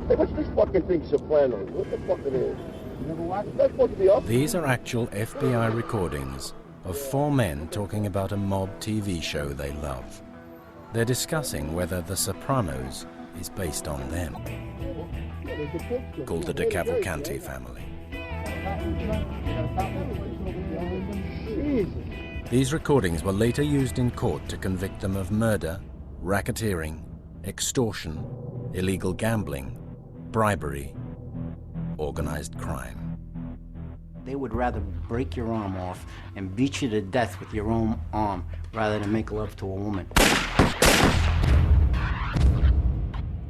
Hey, what's this fucking thing, Sopranos? What the fuck it is? You never watched that? Supposed to be up? These are actual FBI recordings of 4 men talking about a mob TV show they love. They're discussing whether The Sopranos is based on them, called the DeCavalcante family. These recordings were later used in court to convict them of murder, racketeering, extortion, illegal gambling, bribery, organized crime. They would rather break your arm off and beat you to death with your own arm rather than make love to a woman.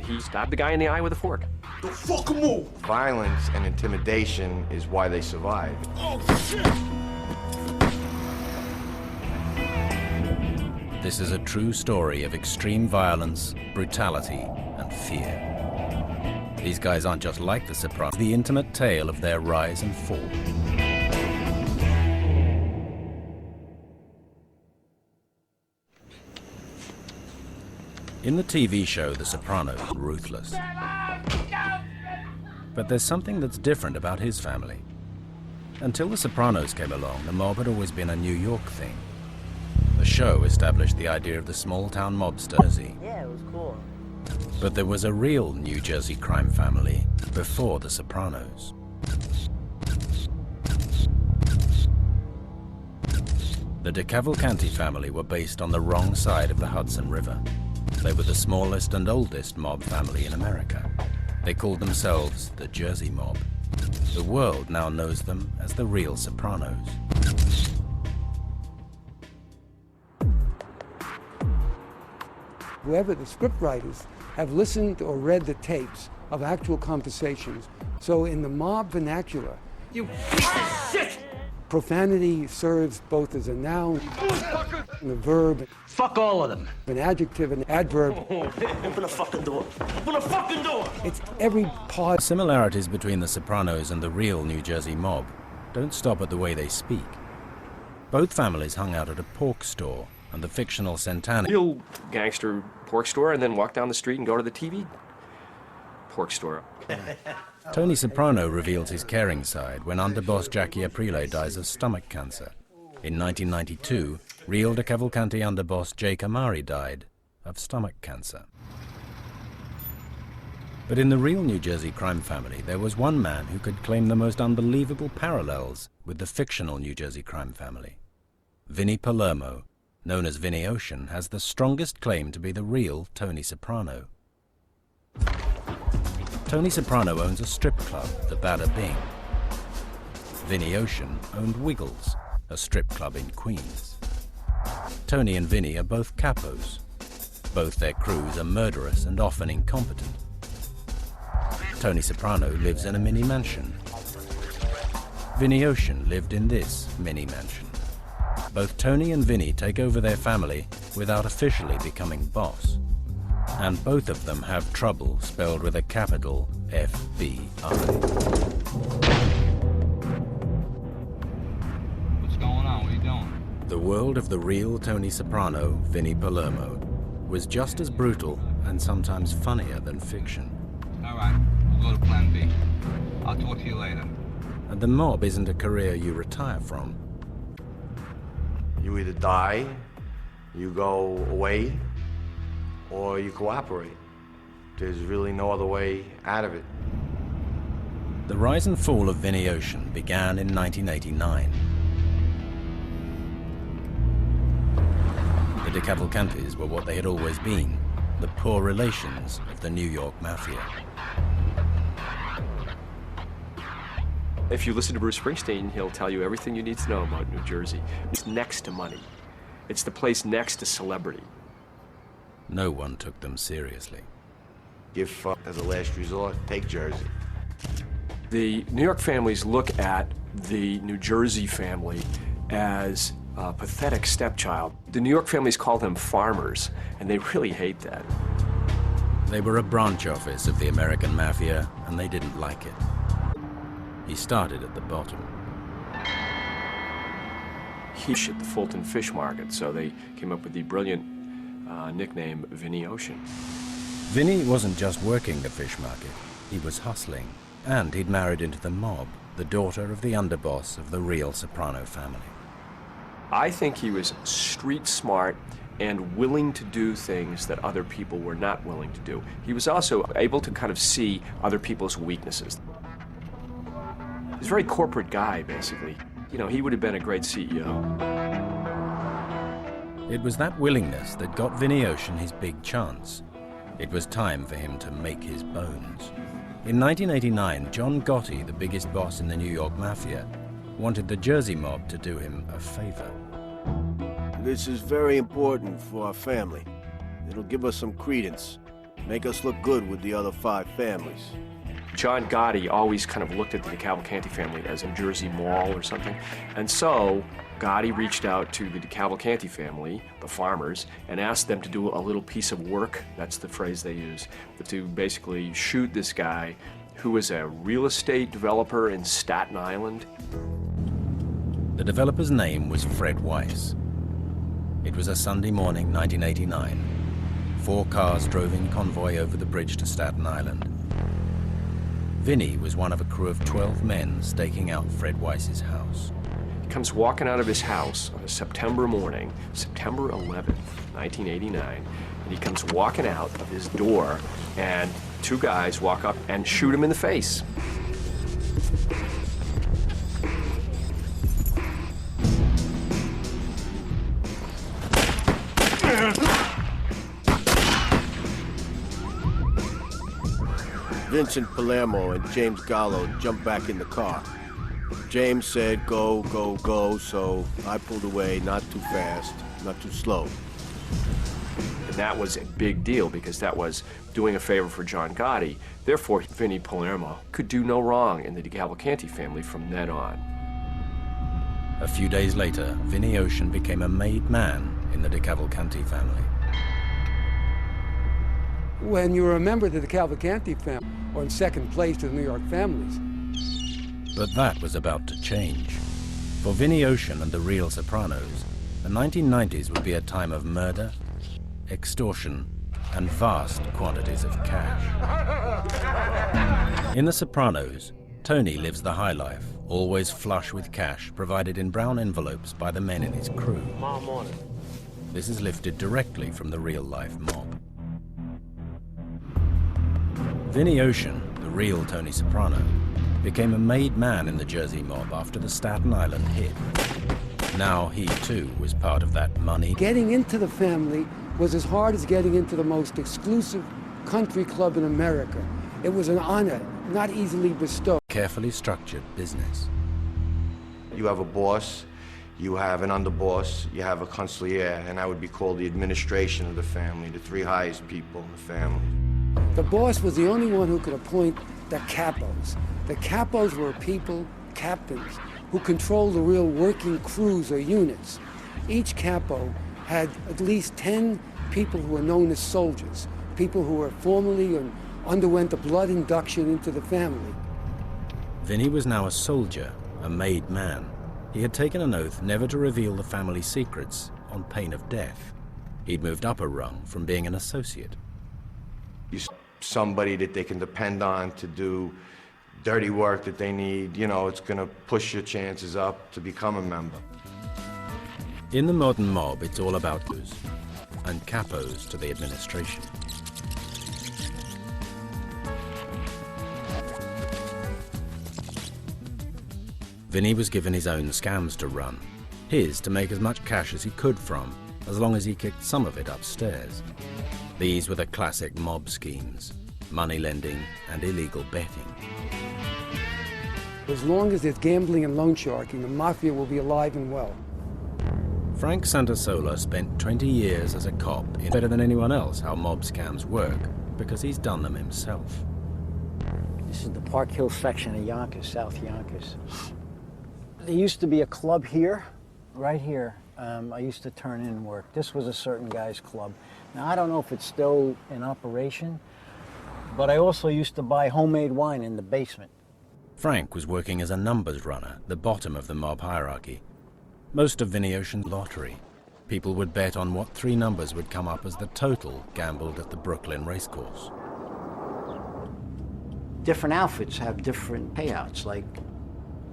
He stabbed the guy in the eye with a fork. The fuck move! Violence and intimidation is why they survive. Oh, shit! This is a true story of extreme violence, brutality, and fear. These guys aren't just like the Sopranos, the intimate tale of their rise and fall. In the TV show, The Sopranos are ruthless. But there's something that's different about his family. Until The Sopranos came along, the mob had always been a New York thing. The show established the idea of the small-town mobster. Yeah, it was cool. But there was a real New Jersey crime family before The Sopranos. The DeCavalcante family were based on the wrong side of the Hudson River. They were the smallest and oldest mob family in America. They called themselves the Jersey Mob. The world now knows them as the real Sopranos. Whoever the scriptwriters have listened or read the tapes of actual conversations. So in the mob vernacular, You piece of shit! profanity serves both as a noun and a verb, Fuck all of them. an adjective, an adverb. Open the fucking door. Open the fucking door! It's every part. Similarities between the Sopranos and the real New Jersey mob don't stop at the way they speak. Both families hung out at a pork store and the fictional Santana. Real gangster pork store, and then walk down the street and go to the TV pork store. Tony Soprano reveals his caring side when underboss Jackie Aprile dies of stomach cancer. In 1992, real DeCavalcante underboss Jake Amari died of stomach cancer. But in the real New Jersey crime family, there was one man who could claim the most unbelievable parallels with the fictional New Jersey crime family. Vinnie Palermo, known as Vinnie Ocean, has the strongest claim to be the real Tony Soprano. Tony Soprano owns a strip club, the Bada Bing. Vinnie Ocean owned Wiggles, a strip club in Queens. Tony and Vinnie are both capos. Both their crews are murderous and often incompetent. Tony Soprano lives in a mini mansion. Vinnie Ocean lived in this mini mansion. Both Tony and Vinnie take over their family without officially becoming boss. And both of them have trouble spelled with a capital FBI. What's going on? What are you doing? The world of the real Tony Soprano, Vinnie Palermo, was just as brutal and sometimes funnier than fiction. All right, we'll go to plan B. I'll talk to you later. And the mob isn't a career you retire from. You either die, you go away, or you cooperate. There's really no other way out of it. The rise and fall of Vinnie Ocean began in 1989. The DeCavalcantes were what they had always been, the poor relations of the New York Mafia. If you listen to Bruce Springsteen, he'll tell you everything you need to know about New Jersey. It's next to money. It's the place next to celebrity. No one took them seriously. If, as a last resort, take Jersey. The New York families look at the New Jersey family as a pathetic stepchild. The New York families call them farmers, and they really hate that. They were a branch office of the American Mafia, and they didn't like it. He started at the bottom. He at the Fulton Fish Market, so they came up with the brilliant nickname Vinnie Ocean. Vinnie wasn't just working the fish market. He was hustling, and he'd married into the mob, the daughter of the underboss of the real soprano family. I think he was street smart and willing to do things that other people were not willing to do. He was also able to kind of see other people's weaknesses. He's a very corporate guy, basically. You know, he would have been a great CEO. It was that willingness that got Vinny Ocean his big chance. It was time for him to make his bones. In 1989, John Gotti, the biggest boss in the New York Mafia, wanted the Jersey mob to do him a favor. This is very important for our family. It'll give us some credence, make us look good with the other 5 families. John Gotti always kind of looked at the DeCavalcante family as a Jersey mall or something. And so Gotti reached out to the DeCavalcante family, the farmers, and asked them to do a little piece of work, that's the phrase they use, to basically shoot this guy who was a real estate developer in Staten Island. The developer's name was Fred Weiss. It was a Sunday morning, 1989. 4 cars drove in convoy over the bridge to Staten Island. Vinny was one of a crew of 12 men staking out Fred Weiss's house. He comes walking out of his house on a September morning, September 11th, 1989, and he comes walking out of his door, and 2 guys walk up and shoot him in the face. Vincent Palermo and James Gallo jumped back in the car. James said, go, go, go, so I pulled away, not too fast, not too slow. And that was a big deal because that was doing a favor for John Gotti. Therefore, Vinny Palermo could do no wrong in the DeCavalcante family from then on. A few days later, Vinny Ocean became a made man in the DeCavalcante family. When you were a member of the DeCavalcante family, or in second place to the New York families. But that was about to change. For Vinny Ocean and the real Sopranos, the 1990s would be a time of murder, extortion, and vast quantities of cash. In The Sopranos, Tony lives the high life, always flush with cash provided in brown envelopes by the men in his crew. This is lifted directly from the real-life mob. Vinny Ocean, the real Tony Soprano, became a made man in the Jersey mob after the Staten Island hit. Now he, too, was part of that money. Getting into the family was as hard as getting into the most exclusive country club in America. It was an honor, not easily bestowed. Carefully structured business. You have a boss, you have an underboss, you have a consigliere, and I would be called the administration of the family, the 3 highest people in the family. The boss was the only one who could appoint the capos. The capos were people, captains, who controlled the real working crews or units. Each capo had at least 10 people who were known as soldiers, people who were formerly and underwent a blood induction into the family. Vinny was now a soldier, a made man. He had taken an oath never to reveal the family secrets on pain of death. He'd moved up a rung from being an associate. Somebody that they can depend on to do dirty work that they need, you know, it's gonna push your chances up to become a member. In the modern mob, it's all about those and capos to the administration. Vinny was given his own scams to run, his to make as much cash as he could from, as long as he kicked some of it upstairs. These were the classic mob schemes: money lending and illegal betting. As long as there's gambling and loan sharking, the mafia will be alive and well. Frank Santasola spent 20 years as a cop, better than anyone else how mob scams work, because he's done them himself. This is the Park Hill section of Yonkers, South Yonkers. There used to be a club here, right here. I used to turn in work. This was a certain guy's club. Now, I don't know if it's still in operation, but I also used to buy homemade wine in the basement. Frank was working as a numbers runner, the bottom of the mob hierarchy. Most of Vinny Ocean's lottery. People would bet on what 3 numbers would come up as the total gambled at the Brooklyn racecourse. Different outfits have different payouts. Like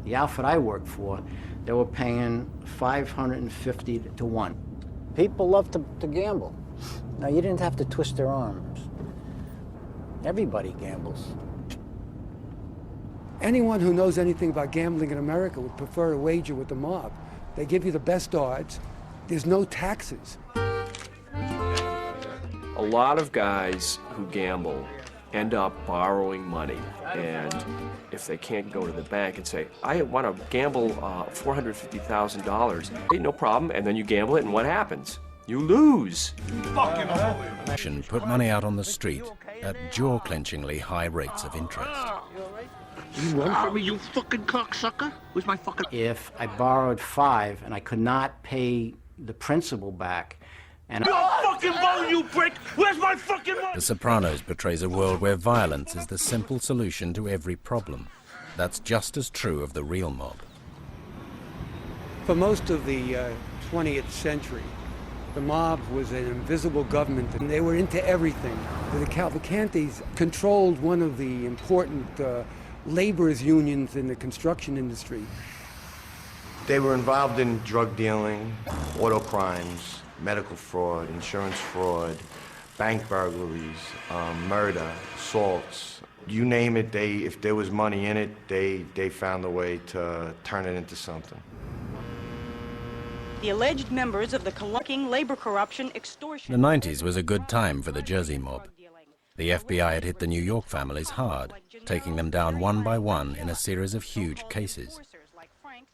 the outfit I worked for, they were paying 550 to 1. People love to gamble. Now, you didn't have to twist their arms. Everybody gambles. Anyone who knows anything about gambling in America would prefer a wager with the mob. They give you the best odds. There's no taxes. A lot of guys who gamble end up borrowing money, and if they can't go to the bank and say, I want to gamble $450,000, hey, no problem, and then you gamble it, and what happens? You lose. Put money out on the street at jaw-clenchingly high rates of interest. You run from me, you fucking cocksucker? Where's my fucking... If I borrowed 5 and I could not pay the principal back, and Your fucking bone, you prick! Where's my fucking money? The Sopranos portrays a world where violence is the simple solution to every problem. That's just as true of the real mob. For most of the 20th century, the mob was an invisible government, and they were into everything. The DeCavalcantes controlled one of the important laborers' unions in the construction industry. They were involved in drug dealing, auto crimes, medical fraud, insurance fraud, bank burglaries, murder, assaults. You name it, if there was money in it, they found a way to turn it into something. The alleged members of the collecting labor corruption extortion. The 90s was a good time for the Jersey mob. The FBI had hit the New York families hard, taking them down one by one in a series of huge cases.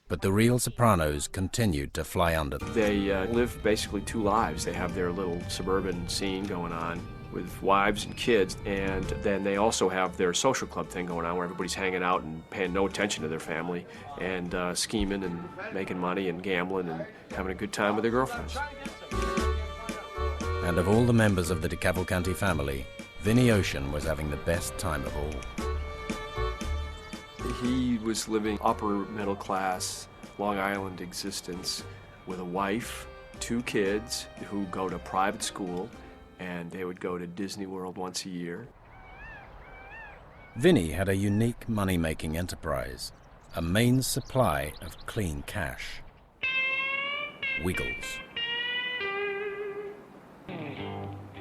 But the real Sopranos continued to fly under them. They live basically 2 lives. They have their little suburban scene going on with wives and kids, and then they also have their social club thing going on where everybody's hanging out and paying no attention to their family and scheming and making money and gambling and having a good time with their girlfriends. And of all the members of the DeCavalcante family, Vinny Ocean was having the best time of all. He was living upper middle class, Long Island existence with a wife, 2 kids who go to private school, and they would go to Disney World once a year. Vinny had a unique money-making enterprise, a main supply of clean cash. Wiggles.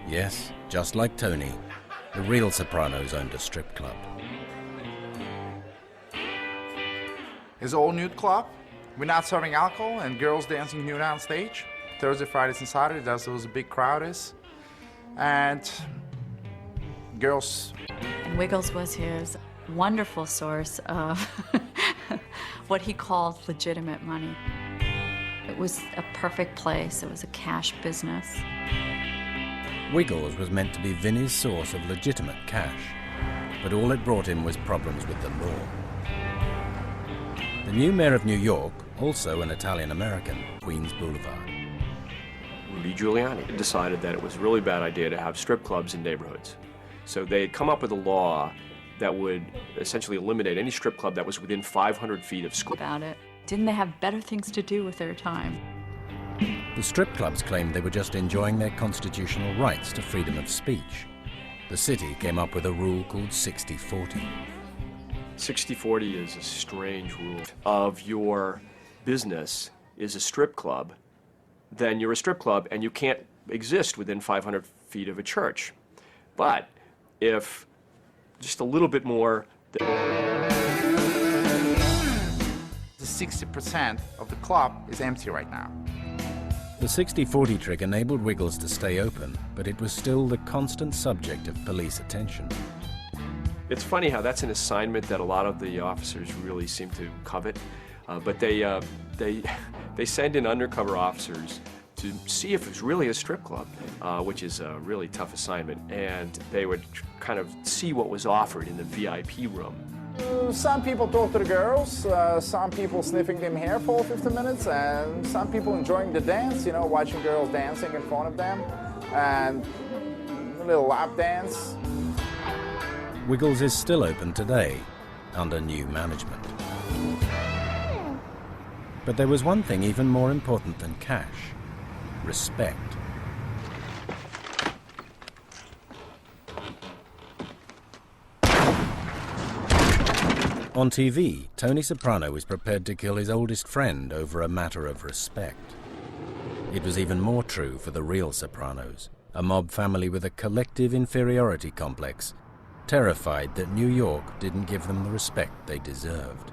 Yes, just like Tony, the real Sopranos owned a strip club. It's an all-nude club. We're not serving alcohol, and girls dancing nude on stage. Thursday, Fridays, and Saturdays, that's where the big crowd is. And girls. And Wiggles was his wonderful source of what he called legitimate money. It was a perfect place. It was a cash business. Wiggles was meant to be Vinny's source of legitimate cash, but all it brought him was problems with the law. The new mayor of New York, also an Italian-American, Queens Boulevard. Rudy Giuliani decided that it was a really bad idea to have strip clubs in neighborhoods. So they had come up with a law that would essentially eliminate any strip club that was within 500 feet of school. About it. Didn't they have better things to do with their time? The strip clubs claimed they were just enjoying their constitutional rights to freedom of speech. The city came up with a rule called 60-40. 60-40 is a strange rule. Of your business is a strip club, then you're a strip club and you can't exist within 500 feet of a church. But if just a little bit more... The 60% of the club is empty right now. The 60-40 trick enabled Wiggles to stay open, but it was still the constant subject of police attention. It's funny how that's an assignment that a lot of the officers really seem to covet, but they send in undercover officers to see if it's really a strip club, which is a really tough assignment, and they would kind of see what was offered in the VIP room. Some people talk to the girls, some people sniffing them hair for 15 minutes, and some people enjoying the dance, you know, watching girls dancing in front of them, and a little lap dance. Wiggles is still open today, under new management. But there was one thing even more important than cash: respect. On TV, Tony Soprano was prepared to kill his oldest friend over a matter of respect. It was even more true for the real Sopranos, a mob family with a collective inferiority complex, terrified that New York didn't give them the respect they deserved.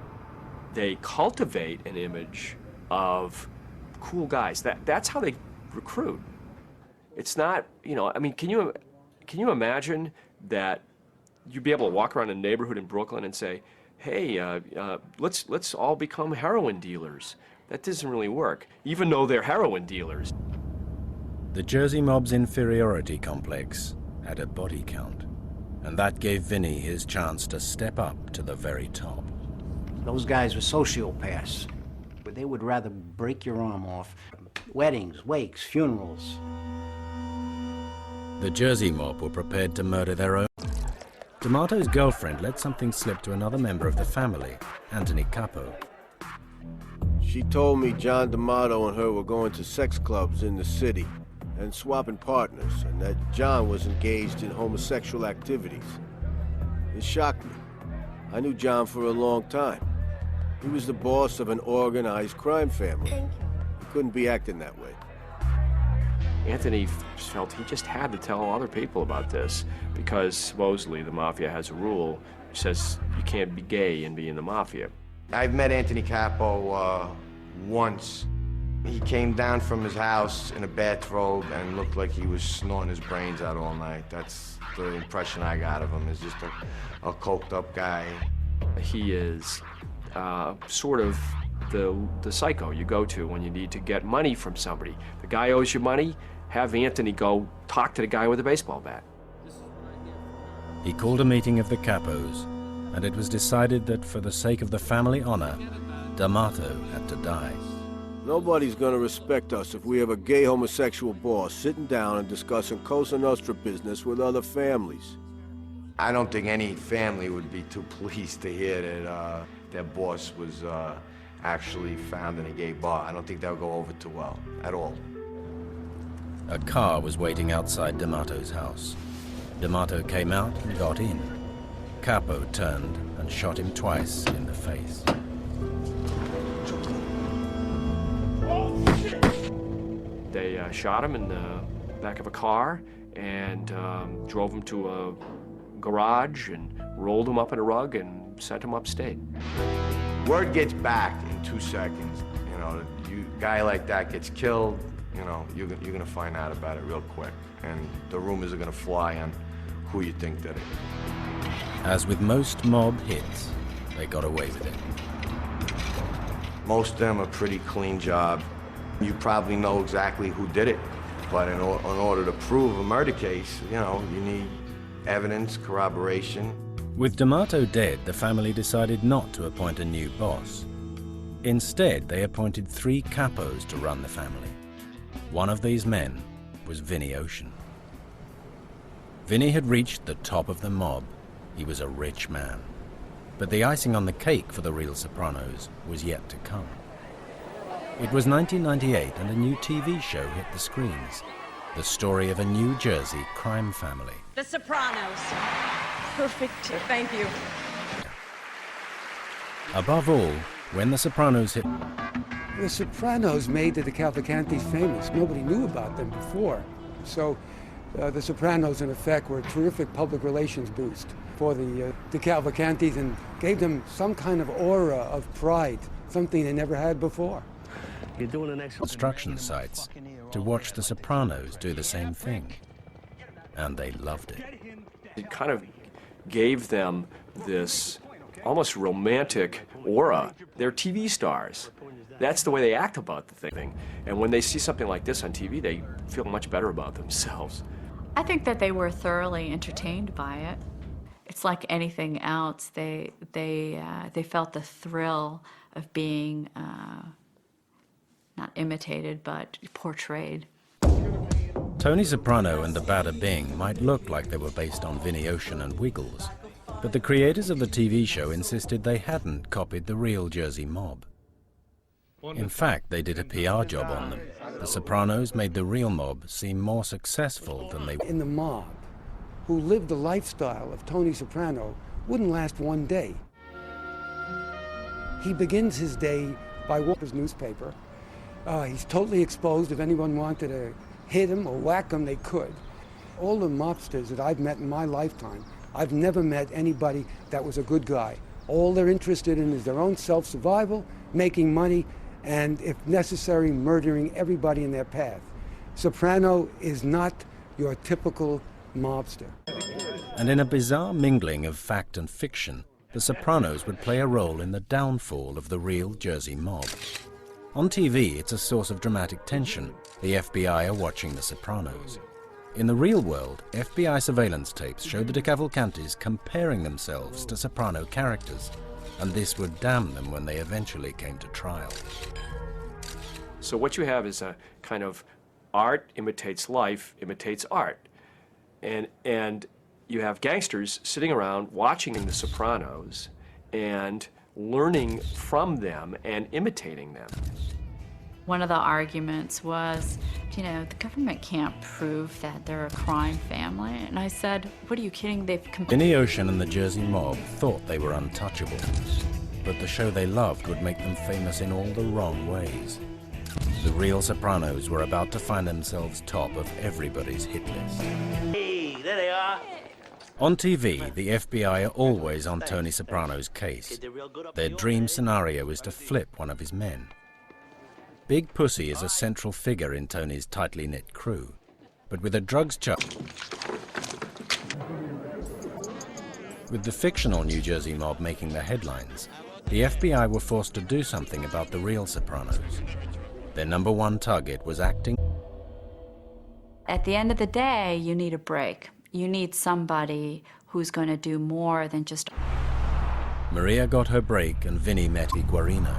They cultivate an image of cool guys. That's how they recruit. It's not, I mean, can you imagine that you'd be able to walk around a neighborhood in Brooklyn and say, hey, let's all become heroin dealers? That doesn't really work, even though they're heroin dealers. The Jersey mob's inferiority complex had a body count, and that gave Vinny his chance to step up to the very top. Those guys were sociopaths. They would rather break your arm off. Weddings, wakes, funerals. The Jersey mob were prepared to murder their own. D'Amato's girlfriend let something slip to another member of the family, Anthony Capo. She told me John D'Amato and her were going to sex clubs in the city and swapping partners, and that John was engaged in homosexual activities. It shocked me. I knew John for a long time. He was the boss of an organized crime family. He couldn't be acting that way. Anthony felt he just had to tell other people about this because supposedly the mafia has a rule which says you can't be gay and be in the mafia. I've met Anthony Capo once. He came down from his house in a bathrobe and looked like he was snorting his brains out all night. That's the impression I got of him, is just a coked up guy. He is sort of the psycho you go to when you need to get money from somebody. The guy owes you money, have Anthony go talk to the guy with a baseball bat. He called a meeting of the Capos, and it was decided that for the sake of the family honor, D'Amato had to die. Nobody's gonna respect us if we have a gay homosexual boss sitting down and discussing Cosa Nostra business with other families. I don't think any family would be too pleased to hear that their boss was actually found in a gay bar. I don't think that would go over too well, at all. A car was waiting outside D'Amato's house. D'Amato came out and got in. Capo turned and shot him twice in the face. They shot him in the back of a car and drove him to a garage and rolled him up in a rug and sent him upstate. Word gets back in 2 seconds. Guy like that gets killed, you're gonna find out about it real quick. And the rumors are gonna fly on who you think did it. As with most mob hits, they got away with it. Most of them are pretty clean job. You probably know exactly who did it, but in order to prove a murder case, you need evidence, corroboration. With D'Amato dead, the family decided not to appoint a new boss. Instead, they appointed 3 capos to run the family. One of these men was Vinny Ocean. Vinny had reached the top of the mob. He was a rich man. But the icing on the cake for the real Sopranos was yet to come. It was 1998 and a new TV show hit the screens. The story of a New Jersey crime family. The Sopranos. Perfect. Thank you. Above all, when The Sopranos hit... The Sopranos made the DeCavalcantes famous. Nobody knew about them before. So the Sopranos, in effect, were a terrific public relations boost for the DeCavalcantes and gave them some kind of aura of pride, something they never had before. You're doing an excellent construction sites to watch The Sopranos do the same thing. And they loved it. It kind of gave them this almost romantic aura. They're TV stars. That's the way they act about the thing. And when they see something like this on TV, they feel much better about themselves. I think that they were thoroughly entertained by it. It's like anything else. They felt the thrill of being not imitated, but portrayed. Tony Soprano and the Bada Bing might look like they were based on Vinny Ocean and Wiggles, but the creators of the TV show insisted they hadn't copied the real Jersey mob. In fact, they did a PR job on them. The Sopranos made the real mob seem more successful than they were. In the mob, who lived the lifestyle of Tony Soprano, wouldn't last one day. He begins his day by Walker's newspaper. He's totally exposed. If anyone wanted to hit him or whack him, they could. All the mobsters that I've met in my lifetime, I've never met anybody that was a good guy. All they're interested in is their own self-survival, making money, and if necessary, murdering everybody in their path. Soprano is not your typical mobster. And in a bizarre mingling of fact and fiction, The Sopranos would play a role in the downfall of the real Jersey mob. On TV, it's a source of dramatic tension. The FBI are watching The Sopranos. In the real world, FBI surveillance tapes show the DeCavalcantes comparing themselves to Soprano characters, and this would damn them when they eventually came to trial. So what you have is a kind of art imitates life, imitates art. And you have gangsters sitting around watching The Sopranos and learning from them and imitating them. One of the arguments was, you know, the government can't prove that they're a crime family. And I said, what are you kidding? Vinny Ocean and the Jersey mob thought they were untouchable, but the show they loved would make them famous in all the wrong ways. The real Sopranos were about to find themselves top of everybody's hit list. Hey, there they are. On TV, the FBI are always on Tony Soprano's case. Their dream scenario is to flip one of his men. Big Pussy is a central figure in Tony's tightly knit crew, but with a drugs charge. With the fictional New Jersey mob making the headlines, the FBI were forced to do something about the real Sopranos. Their #1 target was acting. At the end of the day, you need a break. You need somebody who's going to do more than just... Maria got her break and Vinny met Iguarino.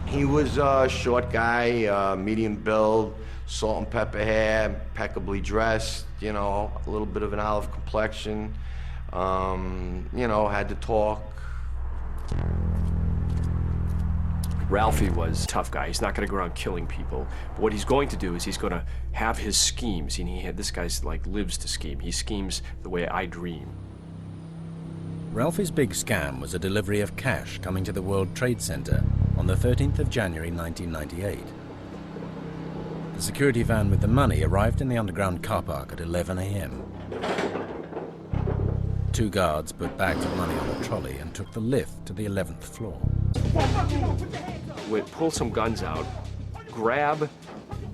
He was a short guy, medium build, salt and pepper hair, impeccably dressed, you know, a little bit of an olive complexion, you know, had to talk. Ralphie was a tough guy. He's not going to go around killing people. But what he's going to do is he's going to have his schemes. And this guy's like lives to scheme. He schemes the way I dream. Ralphie's big scam was a delivery of cash coming to the World Trade Center on the 13th of January 1998. The security van with the money arrived in the underground car park at 11 a.m. 2 guards put bags of money on a trolley and took the lift to the 11th floor. Would pull some guns out, grab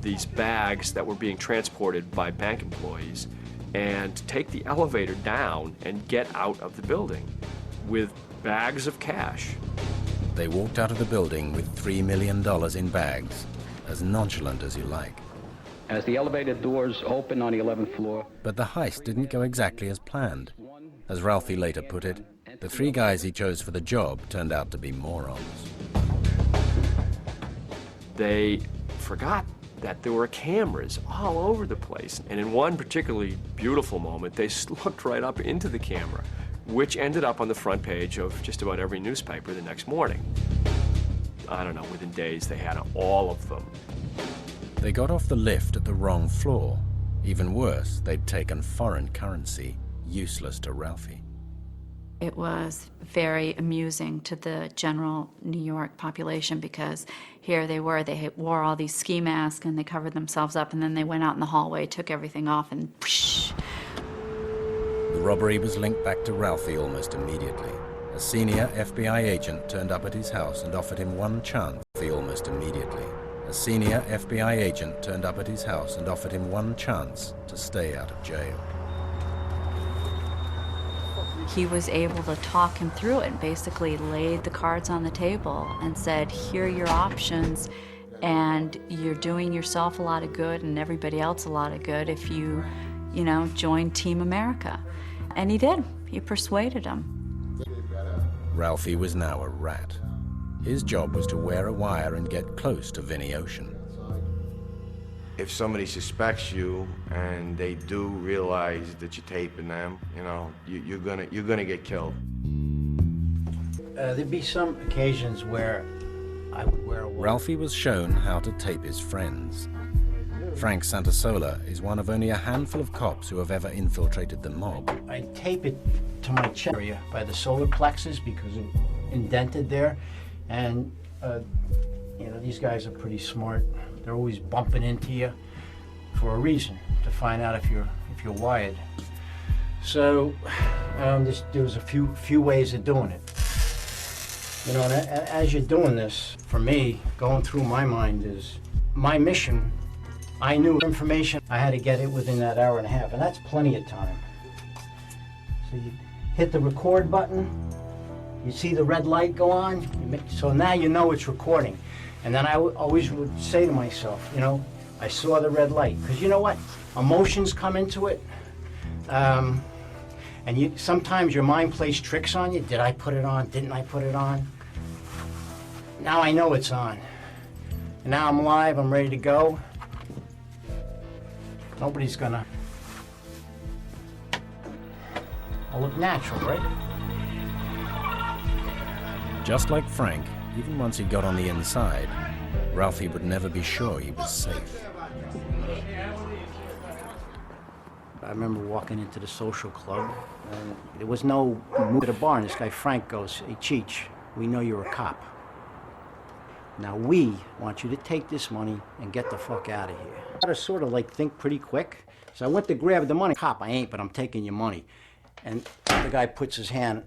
these bags that were being transported by bank employees, and take the elevator down and get out of the building with bags of cash. They walked out of the building with $3 million in bags, as nonchalant as you like. As the elevator doors opened on the 11th floor... But the heist didn't go exactly as planned. As Ralphie later put it, the 3 guys he chose for the job turned out to be morons. They forgot that there were cameras all over the place. And in one particularly beautiful moment, they looked right up into the camera, which ended up on the front page of just about every newspaper the next morning. I don't know, within days they had all of them. They got off the lift at the wrong floor. Even worse, they'd taken foreign currency, useless to Ralphie. It was very amusing to the general New York population because here they were, they wore all these ski masks and they covered themselves up, and then they went out in the hallway, took everything off, and whoosh. The robbery was linked back to Ralphie almost immediately. A senior FBI agent turned up at his house and offered him one chance. Almost immediately. A senior FBI agent turned up at his house and offered him one chance to stay out of jail. He was able to talk him through it and basically laid the cards on the table and said, here are your options, and you're doing yourself a lot of good and everybody else a lot of good if you know, join Team America. And he did. He persuaded him. Ralphie was now a rat. His job was to wear a wire and get close to Vinny Ocean. If somebody suspects you and they do realize that you're taping them, you know, you're gonna get killed. There'd be some occasions where I would wear a wire. Ralphie was shown how to tape his friends. Frank Santasola is one of only a handful of cops who have ever infiltrated the mob. I tape it to my chest area by the solar plexus because indented there. And, you know, these guys are pretty smart. They're always bumping into you for a reason, to find out if you're wired. So there was a few ways of doing it. You know, and as you're doing this, for me, going through my mind is my mission. I knew information, I had to get it within that hour and a half, and that's plenty of time. So you hit the record button, you see the red light go on, so now you know it's recording. And then I always would say to myself, you know, I saw the red light, because you know what? Emotions come into it. And sometimes your mind plays tricks on you. Did I put it on? Didn't I put it on? Now I know it's on. And now I'm live, I'm ready to go. Nobody's gonna... I'll look natural, right? Just like Frank, even once he got on the inside, Ralphie would never be sure he was safe. I remember walking into the social club, and there was no move to the bar, and this guy Frank goes, "Hey, Cheech, we know you're a cop. Now we want you to take this money and get the fuck out of here." I had to sort of like think pretty quick, so I went to grab the money. "Cop, I ain't, but I'm taking your money." And the guy puts his hand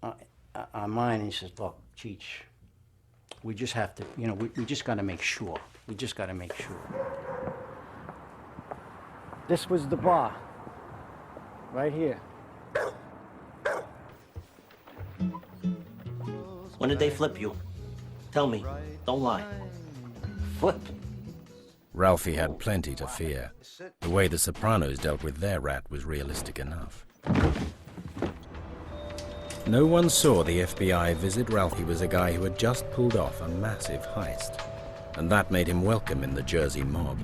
on mine, and he says, "Look, Cheech, we just have to, you know, we just got to make sure. We just got to make sure." This was the bar. Right here. When did they flip you? Tell me. Don't lie. Flip? Ralphie had plenty to fear. The way the Sopranos dealt with their rat was realistic enough. No one saw the FBI visit Ralphie was a guy who had just pulled off a massive heist, and that made him welcome in the Jersey mob.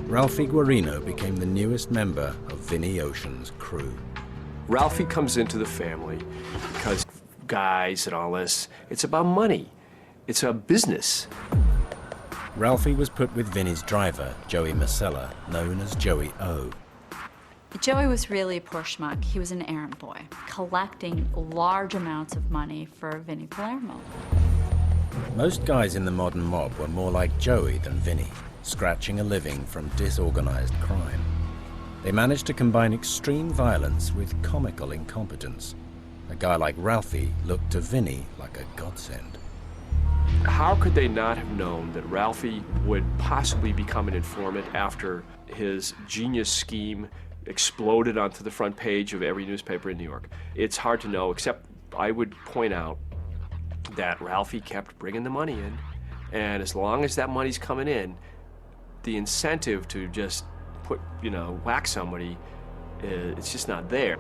Ralphie Guarino became the newest member of Vinny Ocean's crew. Ralphie comes into the family because guys and all this, it's about money. It's a business. Ralphie was put with Vinny's driver, Joey Masella, known as Joey O. Joey was really a poor schmuck. He was an errand boy, collecting large amounts of money for Vinny Palermo. Most guys in the modern mob were more like Joey than Vinny, scratching a living from disorganized crime. They managed to combine extreme violence with comical incompetence. A guy like Ralphie looked to Vinny like a godsend. How could they not have known that Ralphie would possibly become an informant after his genius scheme exploded onto the front page of every newspaper in New York? It's hard to know, except I would point out that Ralphie kept bringing the money in, and as long as that money's coming in, the incentive to just whack somebody, it's just not there.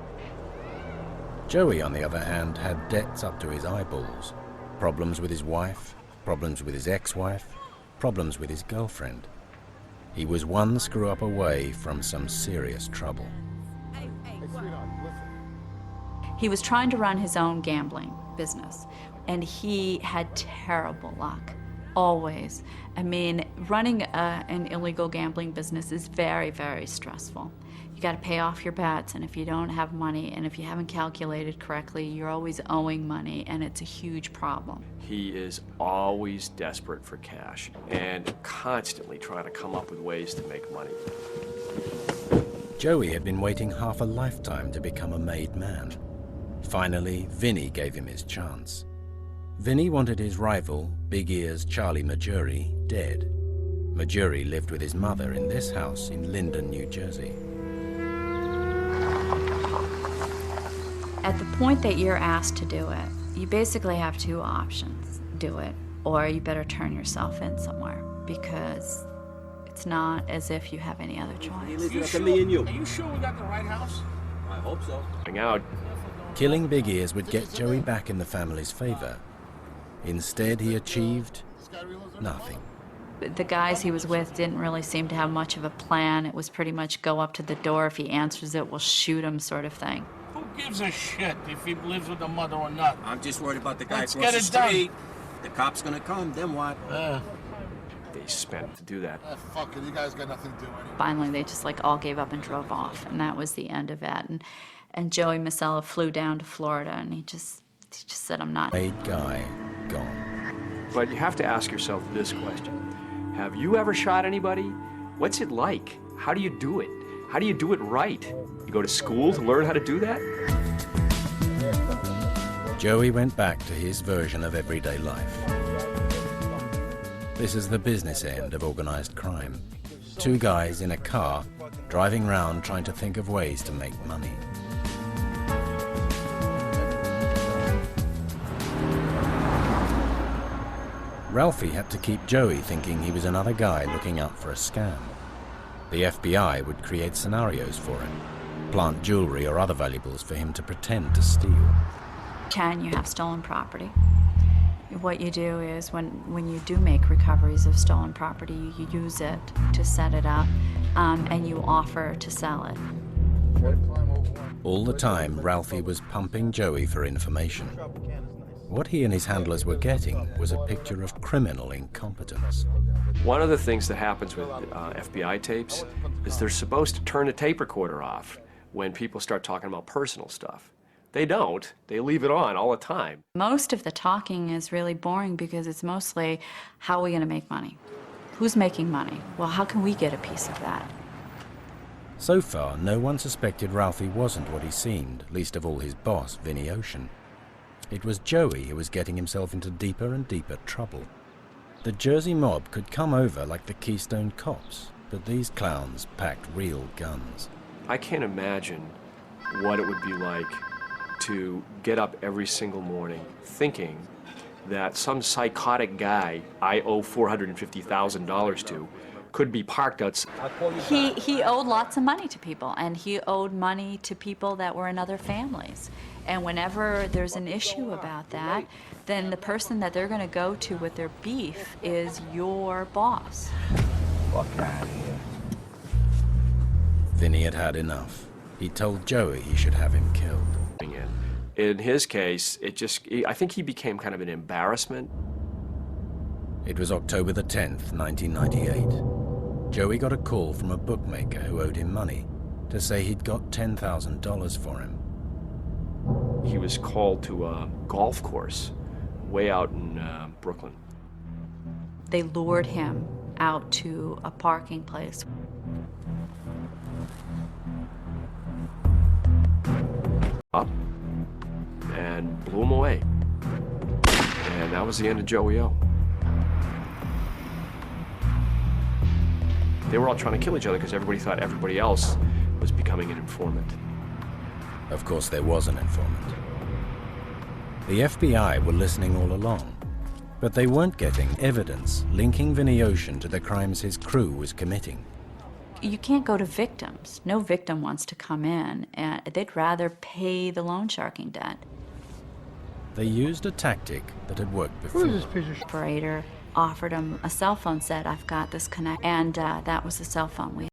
Joey, on the other hand, had debts up to his eyeballs. Problems with his wife, problems with his ex-wife, problems with his girlfriend. He was one screw-up away from some serious trouble. He was trying to run his own gambling business, and he had terrible luck. Always. I mean, running an illegal gambling business is very, very stressful. You got to pay off your bets, and if you don't have money, and if you haven't calculated correctly, you're always owing money, and it's a huge problem. He is always desperate for cash and constantly trying to come up with ways to make money. Joey had been waiting half a lifetime to become a made man. Finally, Vinny gave him his chance. Vinny wanted his rival, Big Ear's Charlie Majuri, dead. Majuri lived with his mother in this house in Linden, New Jersey. At the point that you're asked to do it, you basically have two options. Do it, or you better turn yourself in somewhere, because it's not as if you have any other choice. Are you sure we got the right house? I hope so. Out. Killing Big Ears would get Joey back in the family's favor. Instead, he achieved nothing. The guys he was with didn't really seem to have much of a plan. It was pretty much go up to the door. If he answers it, we'll shoot him sort of thing. Who gives a shit if he lives with the mother or not? I'm just worried about the guy Let's across get the it street. done. The cop's gonna come, then what? They spent to do that. Fuck it, you guys got nothing to do anyway. Finally, they just all gave up and drove off, and that was the end of it. And Joey Masella flew down to Florida, and he just He just said, I'm not. Made guy gone. But you have to ask yourself this question. Have you ever shot anybody? What's it like? How do you do it? How do you do it right? You go to school to learn how to do that? Joey went back to his version of everyday life. This is the business end of organized crime. Two guys in a car, driving round trying to think of ways to make money. Ralphie had to keep Joey thinking he was another guy looking out for a scam. The FBI would create scenarios for him, plant jewelry or other valuables for him to pretend to steal. Can you have stolen property? What you do is when you do make recoveries of stolen property, you use it to set it up, and you offer to sell it. All the time, Ralphie was pumping Joey for information. What he and his handlers were getting was a picture of criminal incompetence. One of the things that happens with FBI tapes is they're supposed to turn the tape recorder off when people start talking about personal stuff. They don't. They leave it on all the time. Most of the talking is really boring because it's mostly, how are we going to make money? Who's making money? Well, how can we get a piece of that? So far, no one suspected Ralphie wasn't what he seemed, least of all his boss, Vinny Ocean. It was Joey who was getting himself into deeper and deeper trouble. The Jersey mob could come over like the Keystone Cops, but these clowns packed real guns. I can't imagine what it would be like to get up every single morning thinking that some psychotic guy I owe $450,000 to could be parked outside. He owed lots of money to people, and he owed money to people that were in other families. And whenever there's an issue about that, then the person that they're going to go to with their beef is your boss. Fuck out of here. Vinny had had enough. He told Joey he should have him killed. In his case, I think he became kind of an embarrassment. It was October the 10th, 1998. Joey got a call from a bookmaker who owed him money to say he'd got $10,000 for him. He was called to a golf course way out in Brooklyn. They lured him out to a parking place. Up and blew him away. And that was the end of Joey O. They were all trying to kill each other because everybody thought everybody else was becoming an informant. Of course, there was an informant. The FBI were listening all along, but they weren't getting evidence linking Vinny Ocean to the crimes his crew was committing. You can't go to victims. No victim wants to come in, and they'd rather pay the loan sharking debt. They used a tactic that had worked before. The operator offered him a cell phone, said, I've got this connect, and that was the cell phone we had.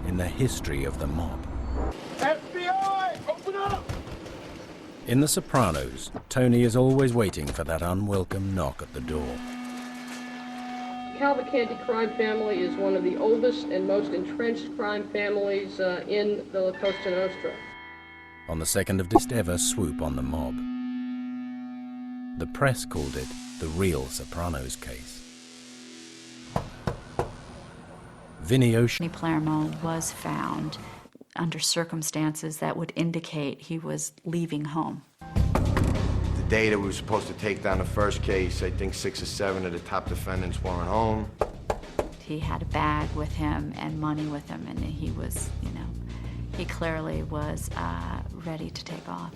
In the history of the mob. FBI, open up! In The Sopranos, Tony is always waiting for that unwelcome knock at the door. The DeCavalcante crime family is one of the oldest and most entrenched crime families in the Cosa Nostra. On the second of this ever swoop on the mob. The press called it the real Sopranos case. Vinny Ocean. Palermo was found under circumstances that would indicate he was leaving home. The day that we were supposed to take down the first case, I think 6 or 7 of the top defendants weren't home. He had a bag with him and money with him, and he was, you know, he clearly was ready to take off.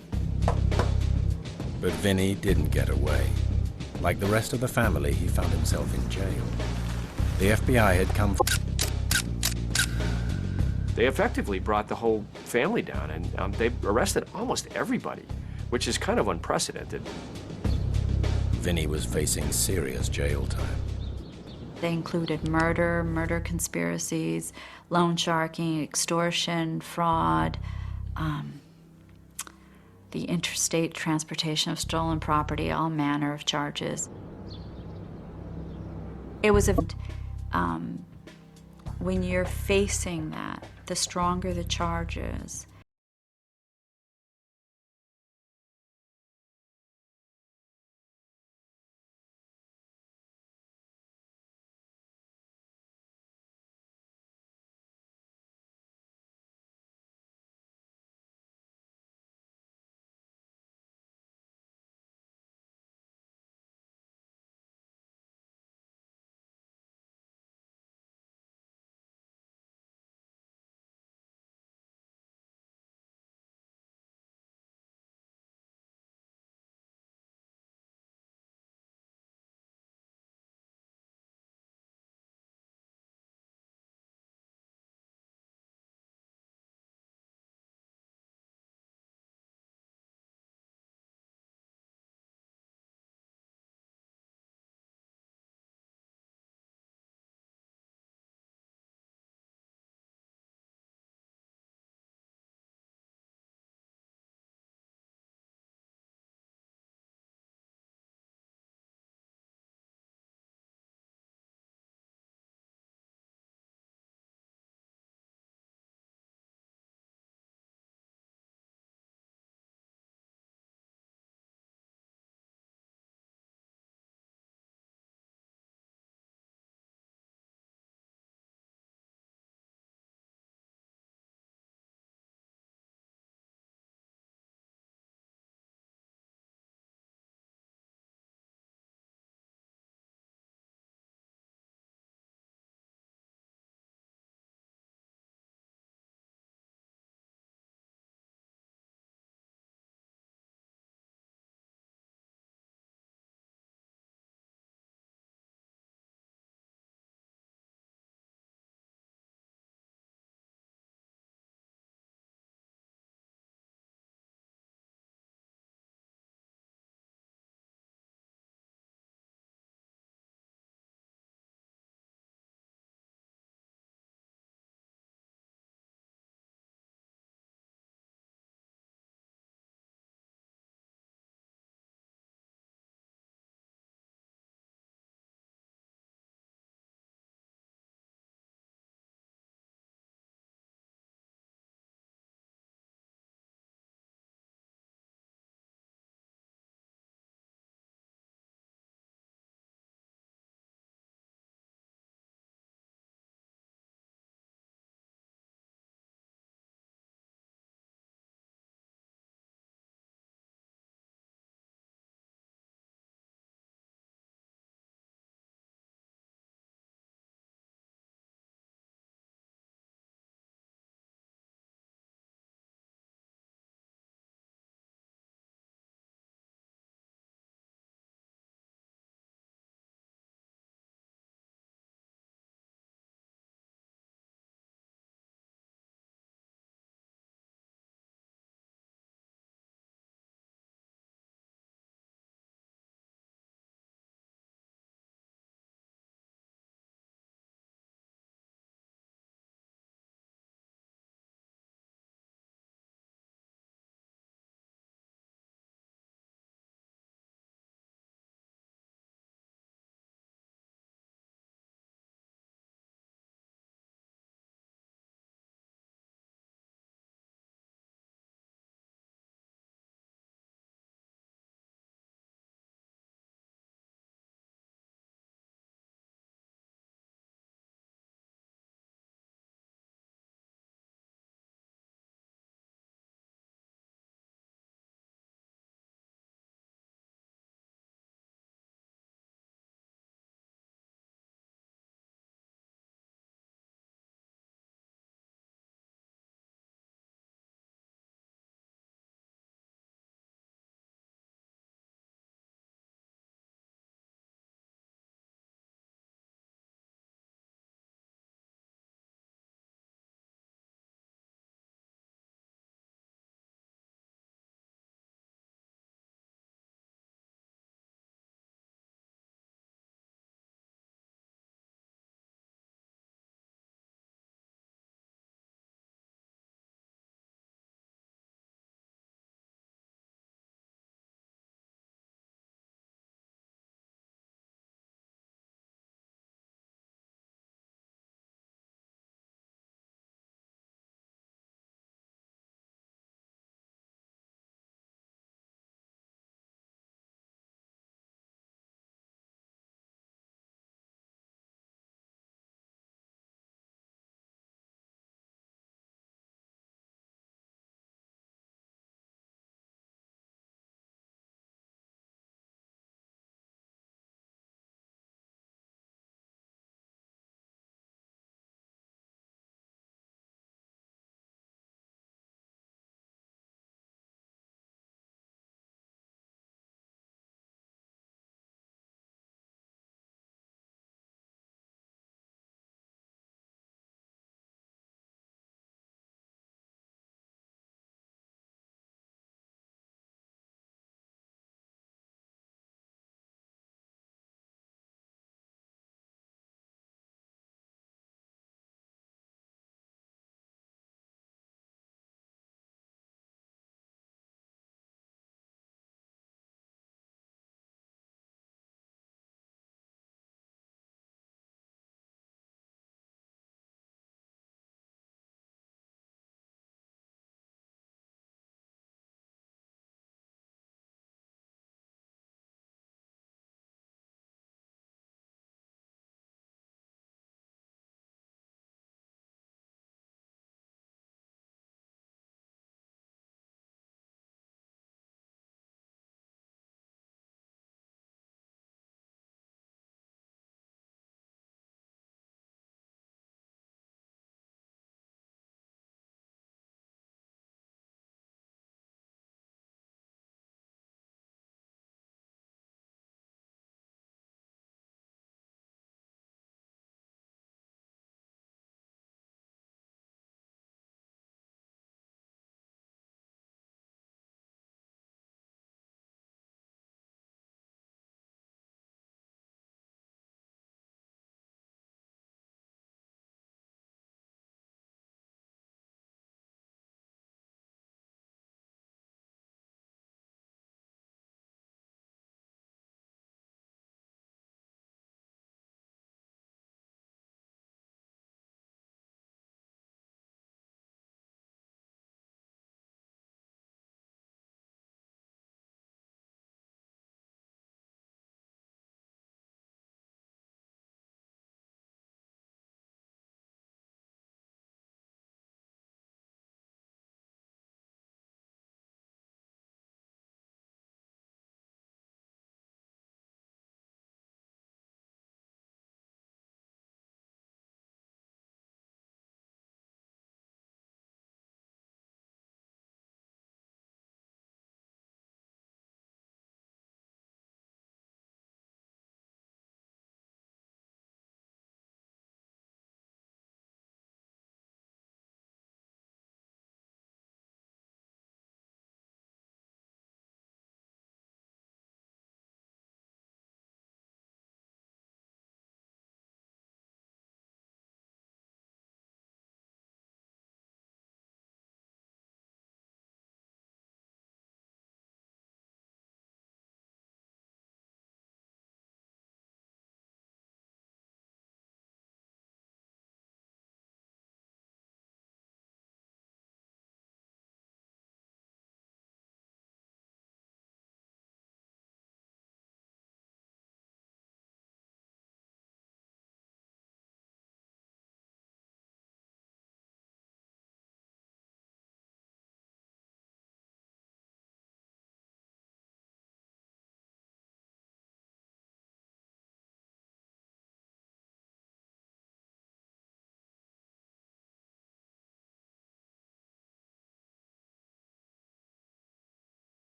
But Vinny didn't get away. Like the rest of the family, he found himself in jail. The FBI had come. They effectively brought the whole family down, and they arrested almost everybody, which is kind of unprecedented. Vinny was facing serious jail time. They included murder conspiracies, loan sharking, extortion, fraud, the interstate transportation of stolen property, all manner of charges. It was when you're facing that, the stronger the charges,